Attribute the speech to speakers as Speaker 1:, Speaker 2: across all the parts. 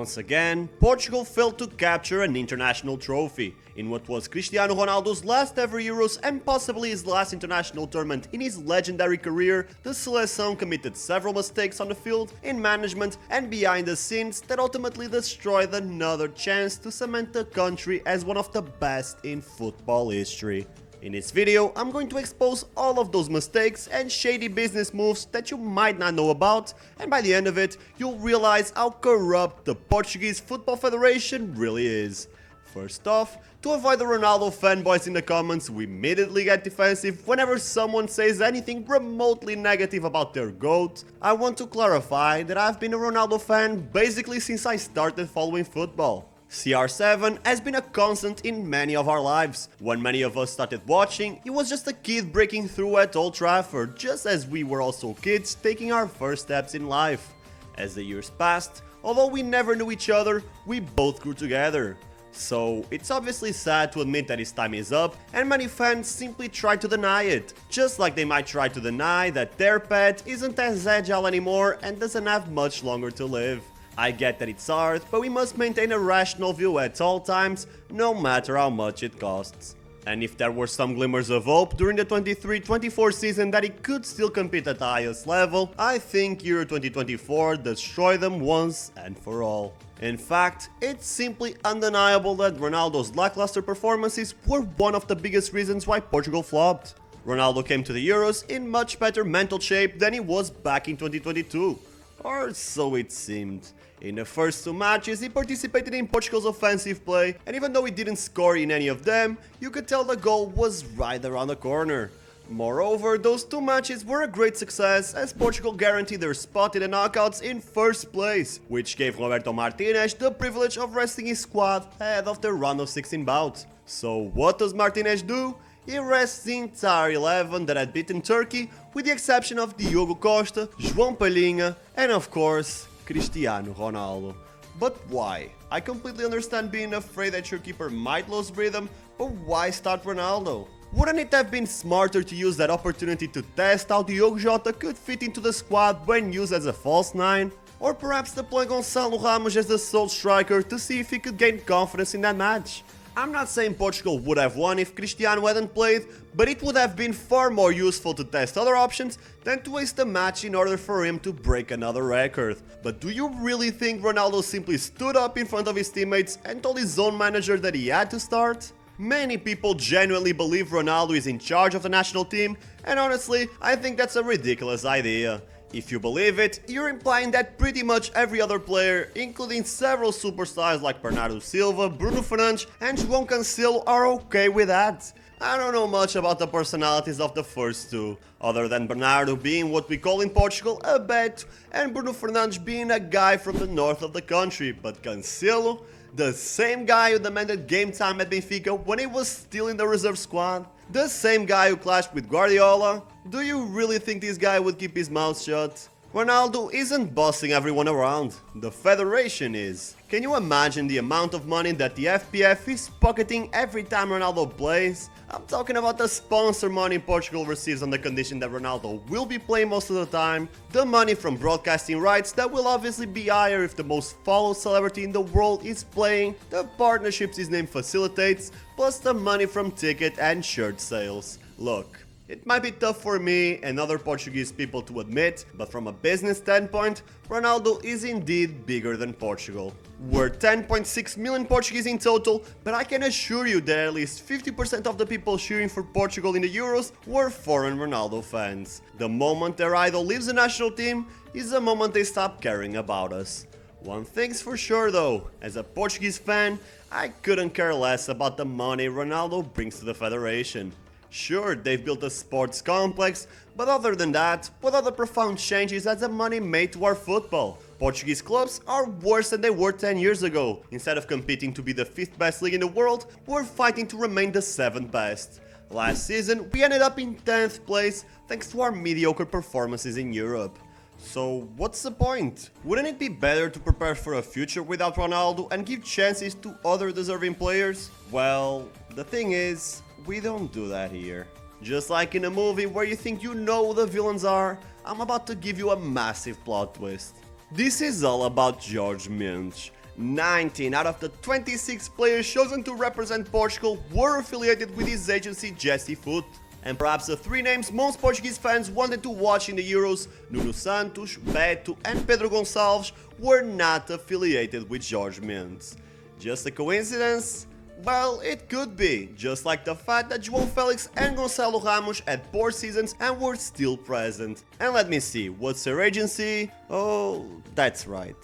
Speaker 1: Once again, Portugal failed to capture an international trophy. In what was Cristiano Ronaldo's last ever Euros and possibly his last international tournament in his legendary career, the Seleção committed several mistakes on the field, in management and behind the scenes that ultimately destroyed another chance to cement the country as one of the best in football history. In this video, I'm going to expose all of those mistakes and shady business moves that you might not know about, and by the end of it, you'll realize how corrupt the Portuguese Football Federation really is. First off, to avoid the Ronaldo fanboys in the comments who immediately get defensive whenever someone says anything remotely negative about their GOAT, I want to clarify that I've been a Ronaldo fan basically since I started following football. CR7 has been a constant in many of our lives. When many of us started watching, he was just a kid breaking through at Old Trafford, just as we were also kids taking our first steps in life. As the years passed, although we never knew each other, we both grew together. So it's obviously sad to admit that his time is up, and many fans simply try to deny it, just like they might try to deny that their pet isn't as agile anymore and doesn't have much longer to live. I get that it's hard, but we must maintain a rational view at all times, no matter how much it costs. And if there were some glimmers of hope during the 23-24 season that he could still compete at the highest level, I think Euro 2024 destroyed them once and for all. In fact, it's simply undeniable that Ronaldo's lackluster performances were one of the biggest reasons why Portugal flopped. Ronaldo came to the Euros in much better mental shape than he was back in 2022. Or so it seemed. In the first two matches, he participated in Portugal's offensive play, and even though he didn't score in any of them, you could tell the goal was right around the corner. Moreover, those two matches were a great success as Portugal guaranteed their spot in the knockouts in first place, which gave Roberto Martinez the privilege of resting his squad ahead of the round of 16 bout. So what does Martinez do? He rests the entire 11 that had beaten Turkey, with the exception of Diogo Costa, João Palhinha, and of course, Cristiano Ronaldo. But why? I completely understand being afraid that your keeper might lose rhythm, but why start Ronaldo? Wouldn't it have been smarter to use that opportunity to test how Diogo Jota could fit into the squad when used as a false 9? Or perhaps deploy Gonçalo Ramos as the sole striker to see if he could gain confidence in that match? I'm not saying Portugal would have won if Cristiano hadn't played, but it would have been far more useful to test other options than to waste a match in order for him to break another record. But do you really think Ronaldo simply stood up in front of his teammates and told his own manager that he had to start? Many people genuinely believe Ronaldo is in charge of the national team, and honestly, I think that's a ridiculous idea. If you believe it, you're implying that pretty much every other player, including several superstars like Bernardo Silva, Bruno Fernandes and João Cancelo, are okay with that. I don't know much about the personalities of the first two, other than Bernardo being what we call in Portugal a bet, and Bruno Fernandes being a guy from the north of the country, but Cancelo, the same guy who demanded game time at Benfica when he was still in the reserve squad, the same guy who clashed with Guardiola. Do you really think this guy would keep his mouth shut? Ronaldo isn't bossing everyone around, the Federation is. Can you imagine the amount of money that the FPF is pocketing every time Ronaldo plays? I'm talking about the sponsor money Portugal receives on the condition that Ronaldo will be playing most of the time, the money from broadcasting rights that will obviously be higher if the most followed celebrity in the world is playing, the partnerships his name facilitates, plus the money from ticket and shirt sales. Look, it might be tough for me and other Portuguese people to admit, but from a business standpoint, Ronaldo is indeed bigger than Portugal. We're 10.6 million Portuguese in total, but I can assure you that at least 50% of the people cheering for Portugal in the Euros were foreign Ronaldo fans. The moment their idol leaves the national team is the moment they stop caring about us. One thing's for sure though, as a Portuguese fan, I couldn't care less about the money Ronaldo brings to the Federation. Sure, they've built a sports complex, but other than that, what other profound changes has the money made to our football? Portuguese clubs are worse than they were 10 years ago. Instead of competing to be the 5th best league in the world, we're fighting to remain the 7th best. Last season, we ended up in 10th place thanks to our mediocre performances in Europe. So what's the point? Wouldn't it be better to prepare for a future without Ronaldo and give chances to other deserving players? Well, the thing is, we don't do that here. Just like in a movie where you think you know who the villains are, I'm about to give you a massive plot twist. This is all about Jorge Mendes. 19 out of the 26 players chosen to represent Portugal were affiliated with his agency Foot. And perhaps the three names most Portuguese fans wanted to watch in the Euros, Nuno Santos, Beto and Pedro Gonçalves, were not affiliated with Jorge Mendes. Just a coincidence? Well, it could be, just like the fact that João Félix and Gonçalo Ramos had poor seasons and were still present. And let me see, what's their agency? Oh, that's right.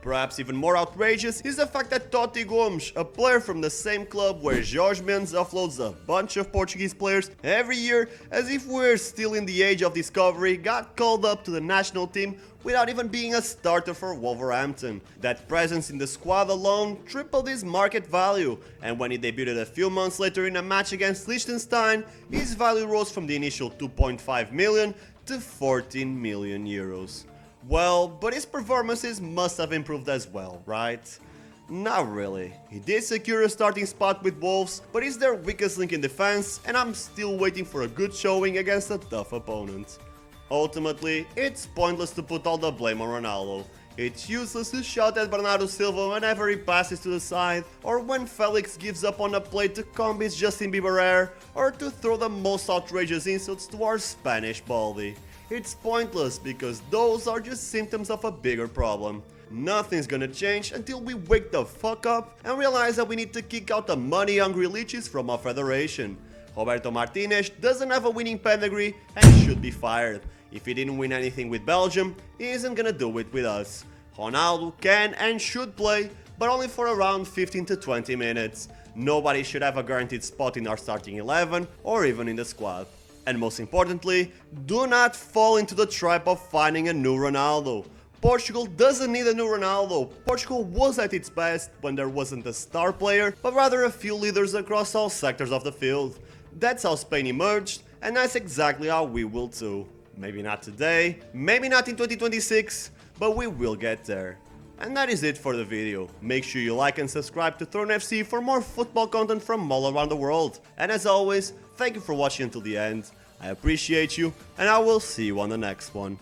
Speaker 1: Perhaps even more outrageous is the fact that Totti Gomes, a player from the same club where Jorge Mendes offloads a bunch of Portuguese players every year as if we're still in the age of discovery, got called up to the national team without even being a starter for Wolverhampton. That presence in the squad alone tripled his market value, and when he debuted a few months later in a match against Liechtenstein, his value rose from the initial 2.5 million to 14 million euros. Well, but his performances must have improved as well, right? Not really. He did secure a starting spot with Wolves, but he's their weakest link in defense, and I'm still waiting for a good showing against a tough opponent. Ultimately, it's pointless to put all the blame on Ronaldo. It's useless to shout at Bernardo Silva whenever he passes to the side, or when Felix gives up on a play to comb his Justin Bieber hair, or to throw the most outrageous insults to our Spanish Baldy. It's pointless because those are just symptoms of a bigger problem. Nothing's gonna change until we wake the fuck up and realize that we need to kick out the money-hungry leeches from our federation. Roberto Martinez doesn't have a winning pedigree and should be fired. If he didn't win anything with Belgium, he isn't gonna do it with us. Ronaldo can and should play, but only for around 15 to 20 minutes. Nobody should have a guaranteed spot in our starting 11 or even in the squad. And most importantly, do not fall into the trap of finding a new Ronaldo. Portugal doesn't need a new Ronaldo. Portugal was at its best when there wasn't a star player, but rather a few leaders across all sectors of the field. That's how Spain emerged, and that's exactly how we will too. Maybe not today, maybe not in 2026, but we will get there. And that is it for the video. Make sure you like and subscribe to Throne FC for more football content from all around the world. And as always, thank you for watching until the end. I appreciate you, and I will see you on the next one.